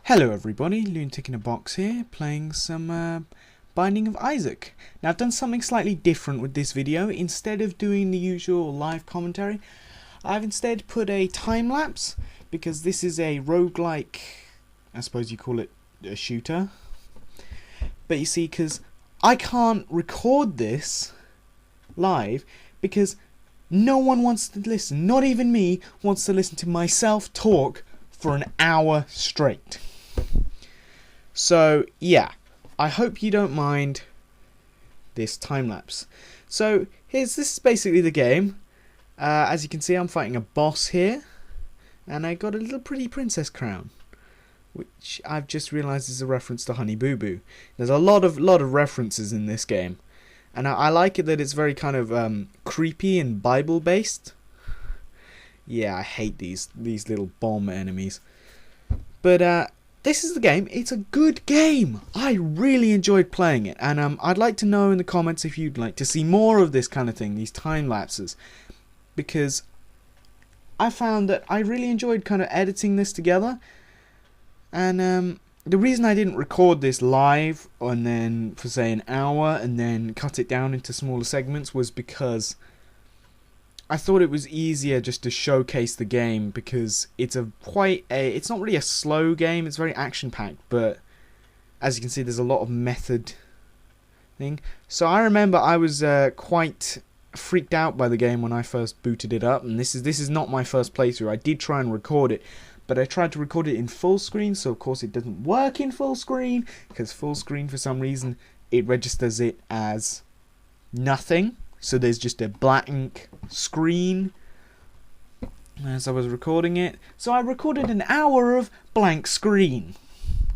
Hello everybody, Lunatic in a box here, playing some Binding of Isaac. Now I've done something slightly different with this video. Instead of doing the usual live commentary, I've instead put a time lapse, because this is a roguelike, I suppose you call it a shooter. But you see, because I can't record this live, because no one wants to listen, not even me, wants to listen to myself talk for an hour straight. So yeah, I hope you don't mind this time lapse. So this is basically the game. As you can see, I'm fighting a boss here, and I got a little pretty princess crown, which I've just realised is a reference to Honey Boo Boo. There's a lot of references in this game, and I like it that it's very kind of creepy and Bible based. Yeah, I hate these little bomb enemies. But this is the game. It's a good game. I really enjoyed playing it, and I'd like to know in the comments if you'd like to see more of this kind of thing, these time lapses, because I found that I really enjoyed kind of editing this together. And the reason I didn't record this live and then for say an hour and then cut it down into smaller segments was because I thought it was easier just to showcase the game, because it's it's not really a slow game, it's very action packed, but as you can see there's a lot of method thing. So I remember I was quite freaked out by the game when I first booted it up, and this is not my first playthrough. I did try and record it, but I tried to record it in full screen, so of course it doesn't work in full screen, because full screen for some reason it registers it as nothing. So there's just a blank screen as I was recording it. So I recorded an hour of blank screen,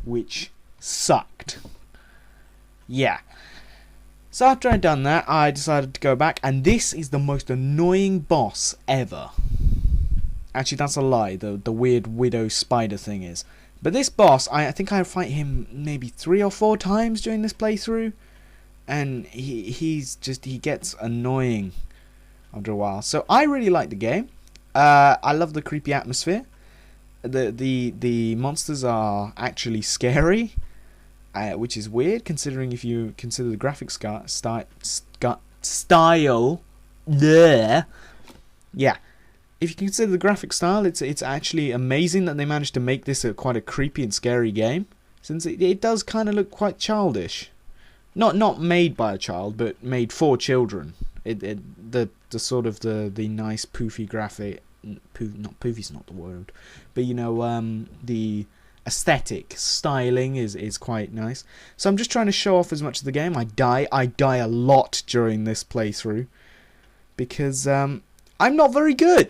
which sucked. Yeah. So after I'd done that, I decided to go back, and this is the most annoying boss ever. Actually, that's a lie. The weird widow spider thing is. But this boss, I think I fight him maybe 3 or 4 times during this playthrough. And he gets annoying after a while. So I really like the game. I love the creepy atmosphere. The monsters are actually scary, which is weird considering if you consider the graphic style there. Yeah, if you consider the graphic style, it's actually amazing that they managed to make this quite a creepy and scary game, since it does kind of look quite childish. Not made by a child, but made for children. The sort of the nice poofy graphic, not poofy's not the word, but you know, the aesthetic styling is quite nice. So I'm just trying to show off as much of the game. I die a lot during this playthrough, because I'm not very good.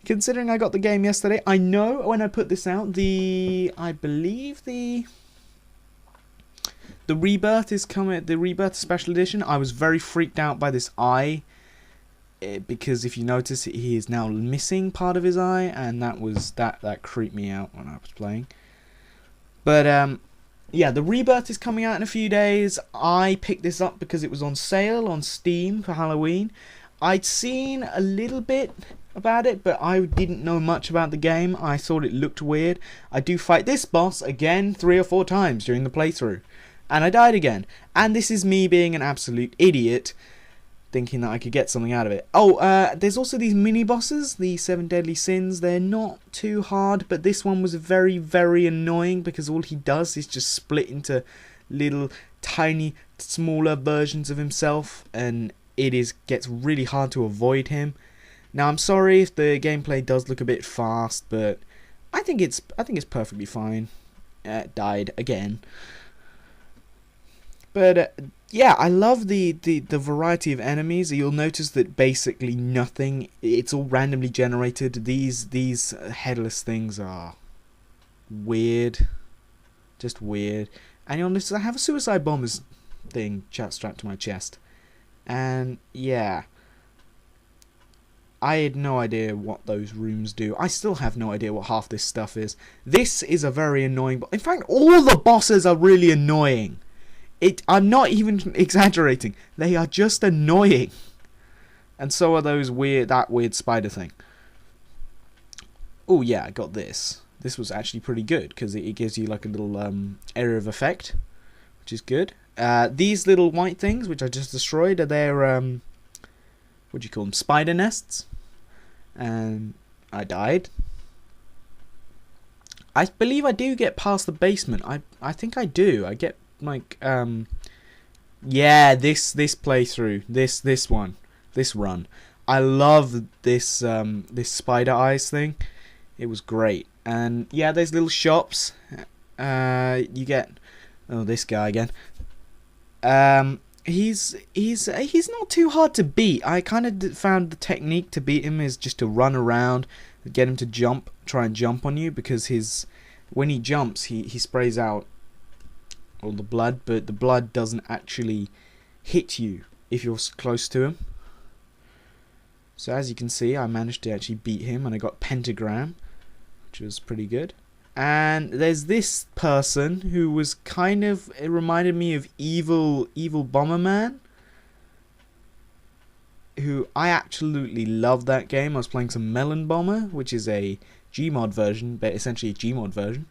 Considering I got the game yesterday, I know when I put this out, I believe the Rebirth is coming. The Rebirth Special Edition. I was very freaked out by this eye, because if you notice, he is now missing part of his eye, and that creeped me out when I was playing. But yeah, the Rebirth is coming out in a few days. I picked this up because it was on sale on Steam for Halloween. I'd seen a little bit about it, but I didn't know much about the game. I thought it looked weird. I do fight this boss again 3 or 4 times during the playthrough, and I died again. And this is me being an absolute idiot, thinking that I could get something out of it. Oh, there's also these mini-bosses, the 7 Deadly Sins. They're not too hard, but this one was very, very annoying, because all he does is just split into little, tiny, smaller versions of himself, and gets really hard to avoid him. Now, I'm sorry if the gameplay does look a bit fast, but I think it's perfectly fine. Died again. But yeah, I love the variety of enemies. You'll notice that basically nothing. It's all randomly generated. These headless things are weird, just weird. And you'll notice I have a suicide bombers thing strapped to my chest. And yeah, I had no idea what those rooms do. I still have no idea what half this stuff is. This is a very annoying. In fact, all the bosses are really annoying. I'm not even exaggerating. They are just annoying. And so are that weird spider thing. Oh yeah, I got this. this was actually pretty good, because it gives you like a little area of effect, which is good. These little white things, which I just destroyed, are their, what do you call them, spider nests. And I died. I believe I do get past the basement. I think I do. I get, like, yeah, this playthrough, this run. I love this this spider eyes thing. It was great. And yeah, there's little shops. You get, oh, this guy again. He's not too hard to beat. I kind of found the technique to beat him is just to run around, get him to jump, try and jump on you, because when he jumps, he sprays out all the blood, but the blood doesn't actually hit you if you're close to him. So as you can see, I managed to actually beat him, and I got pentagram, which was pretty good. And there's this person who was kind of, it reminded me of evil Bomberman, who I absolutely love that game. I was playing some Melon Bomber, which is a Gmod version, but essentially a Gmod version,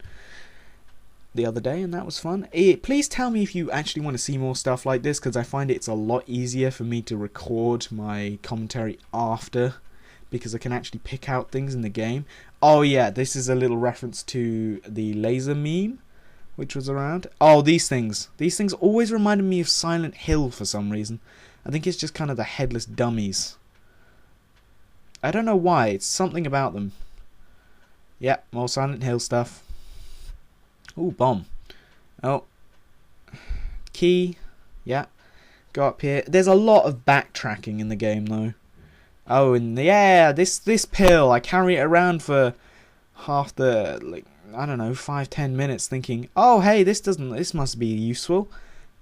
the other day, and that was fun. Please tell me if you actually want to see more stuff like this, because I find it's a lot easier for me to record my commentary after, because I can actually pick out things in the game. Oh yeah, this is a little reference to the laser meme, which was around. Oh, these things always reminded me of Silent Hill for some reason. I think it's just kind of the headless dummies. I don't know why, it's something about them. Yeah, more Silent Hill stuff. Ooh, bomb. Oh. Key. Yeah. Go up here. There's a lot of backtracking in the game, though. Oh, and yeah, this pill, I carry it around for half the, like, I don't know, 5-10 minutes thinking, oh, hey, this must be useful.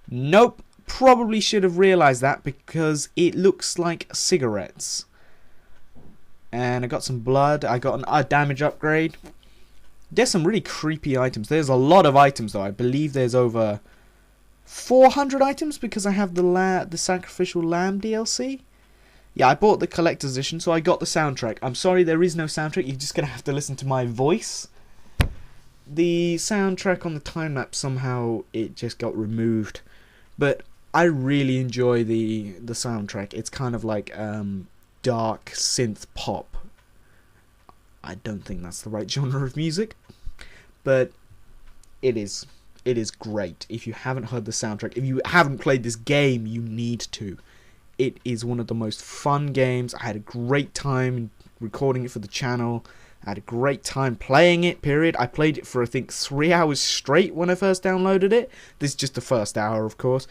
Nope. Probably should have realized that, because it looks like cigarettes. And I got some blood. I got a damage upgrade. There's some really creepy items. There's a lot of items, though. I believe there's over 400 items, because I have the Sacrificial Lamb DLC. Yeah, I bought the collector's edition, so I got the soundtrack. I'm sorry, there is no soundtrack. You're just going to have to listen to my voice. The soundtrack on the Timelapse, somehow, it just got removed. But I really enjoy the soundtrack. It's kind of like dark synth pop. I don't think that's the right genre of music, but it is great. If you haven't heard the soundtrack, if you haven't played this game, you need to. It is one of the most fun games. I had a great time recording it for the channel. I had a great time playing it, period. I played it for, I think, 3 hours straight when I first downloaded it. This is just the first hour, of course.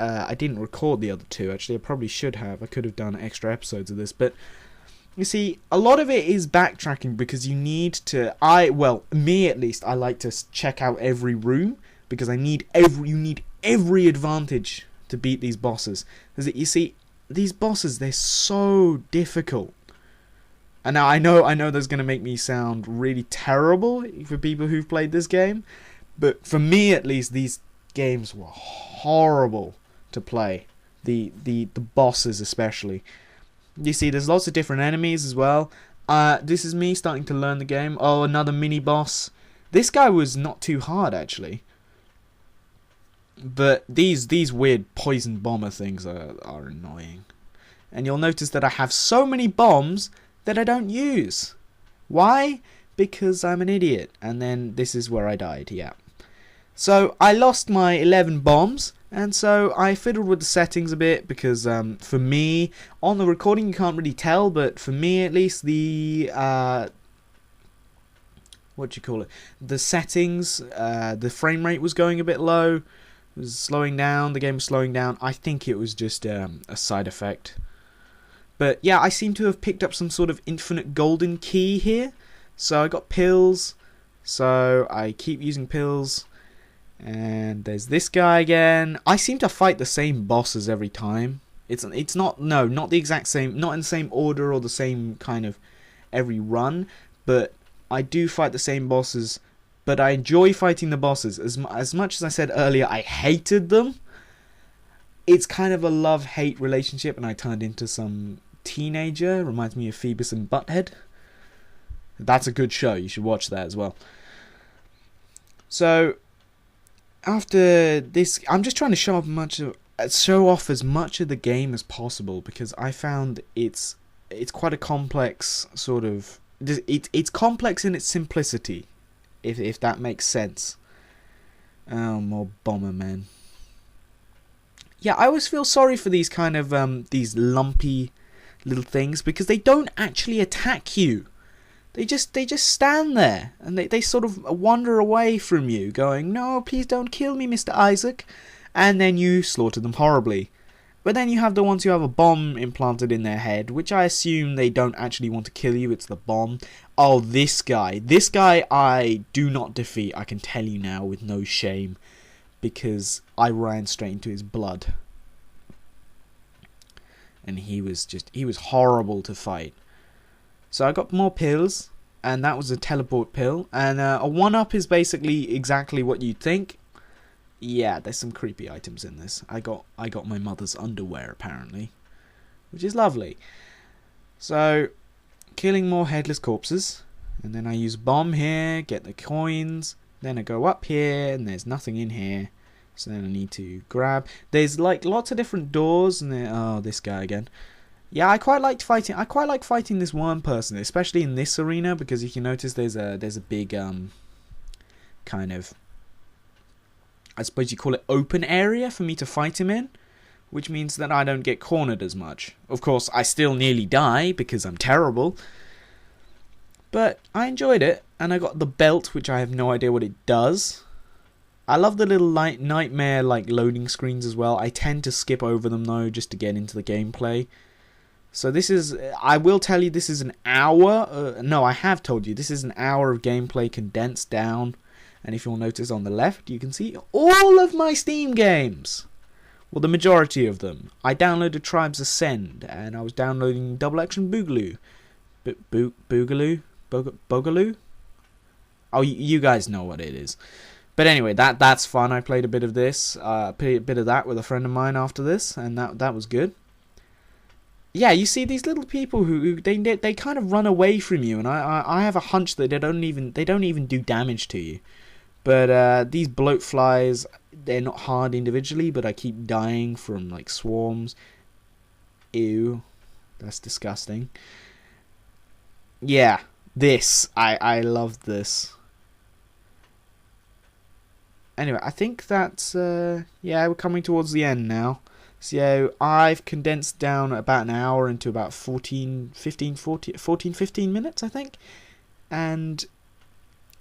I didn't record the other 2, actually. I probably should have. I could have done extra episodes of this, but you see, a lot of it is backtracking, because you need to, me at least, I like to check out every room, because you need every advantage to beat these bosses. Because you see, these bosses, they're so difficult. And now I know that's going to make me sound really terrible for people who've played this game, but for me at least, these games were horrible to play. The bosses especially. You see, there's lots of different enemies as well. This is me starting to learn the game. Oh, another mini boss. This guy was not too hard, actually. But these weird poison bomber things are annoying. And you'll notice that I have so many bombs that I don't use. Why? Because I'm an idiot. And then this is where I died, yeah. So I lost my 11 bombs. And so I fiddled with the settings a bit, because for me, on the recording you can't really tell, but for me at least, the the settings, the frame rate was going a bit low, it was slowing down, the game was slowing down. I think it was just a side effect. But yeah, I seem to have picked up some sort of infinite golden key here. So I got pills, so I keep using pills. And there's this guy again. I seem to fight the same bosses every time. It's not the exact same, not in the same order or the same kind of every run, but I do fight the same bosses. But I enjoy fighting the bosses. As much as I said earlier, I hated them. It's kind of a love-hate relationship, and I turned into some teenager. Reminds me of Phoebus and Butthead. That's a good show. You should watch that as well. So after this, I'm just trying to show off as much of the game as possible, because I found it's quite a complex sort of. It's complex in its simplicity, if that makes sense. Oh, more Bombermen. Yeah, I always feel sorry for these kind of these lumpy little things, because they don't actually attack you. They just stand there, and they sort of wander away from you, going, "No, please don't kill me, Mr. Isaac," and then you slaughter them horribly. But then you have the ones who have a bomb implanted in their head, which I assume they don't actually want to kill you, it's the bomb. Oh, this guy I do not defeat, I can tell you now with no shame, because I ran straight into his blood. And he was horrible to fight. So I got more pills, and that was a teleport pill, and a 1-up is basically exactly what you'd think. Yeah, there's some creepy items in this. I got my mother's underwear, apparently, which is lovely. So, killing more headless corpses, and then I use bomb here, get the coins, then I go up here, and there's nothing in here, so then I need to grab. There's like lots of different doors, and oh, this guy again. Yeah, I quite like fighting this one person, especially in this arena, because if you notice, there's a big kind of, I suppose you call it, open area for me to fight him in, which means that I don't get cornered as much. Of course, I still nearly die because I'm terrible, but I enjoyed it, and I got the belt, which I have no idea what it does. I love the little nightmare loading screens as well. I tend to skip over them though, just to get into the gameplay. So this is, I will tell you, this is an hour. No, I have told you, this is an hour of gameplay condensed down. And if you'll notice on the left, you can see all of my Steam games. Well, the majority of them. I downloaded Tribes Ascend, and I was downloading Double Action Boogaloo. Boogaloo? Oh, you guys know what it is. But anyway, that's fun. I played a bit of this, played a bit of that with a friend of mine after this, and that was good. Yeah, you see these little people who they kind of run away from you, and I have a hunch that they don't even do damage to you. But these bloatflies, they're not hard individually, but I keep dying from swarms. Ew, that's disgusting. Yeah, this I love this. Anyway, I think that's yeah, we're coming towards the end now. So I've condensed down about an hour into about 14, 15 minutes, I think. And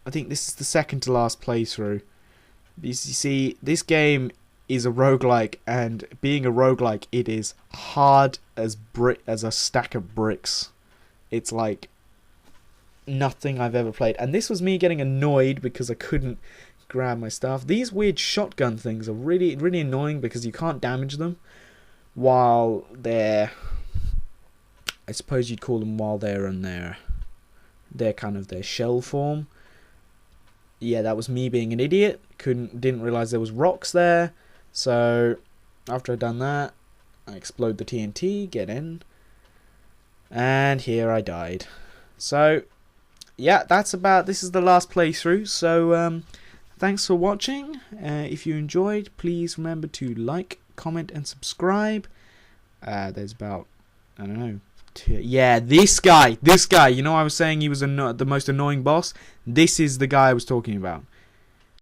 I think this is the second to last playthrough. You see, this game is a roguelike, and being a roguelike, it is hard as a stack of bricks. It's like nothing I've ever played. And this was me getting annoyed because I couldn't grab my stuff. These weird shotgun things are really annoying because you can't damage them while they're, I suppose you'd call them, while they're in their kind of their shell form. Yeah, that was me being an idiot. Didn't realize there was rocks there. So after I'd done that, I explode the TNT, get in, and here I died. So yeah, this is the last playthrough. So thanks for watching. If you enjoyed, please remember to like, comment, and subscribe. There's about, I don't know. Yeah, this guy. You know, I was saying he was the most annoying boss. This is the guy I was talking about.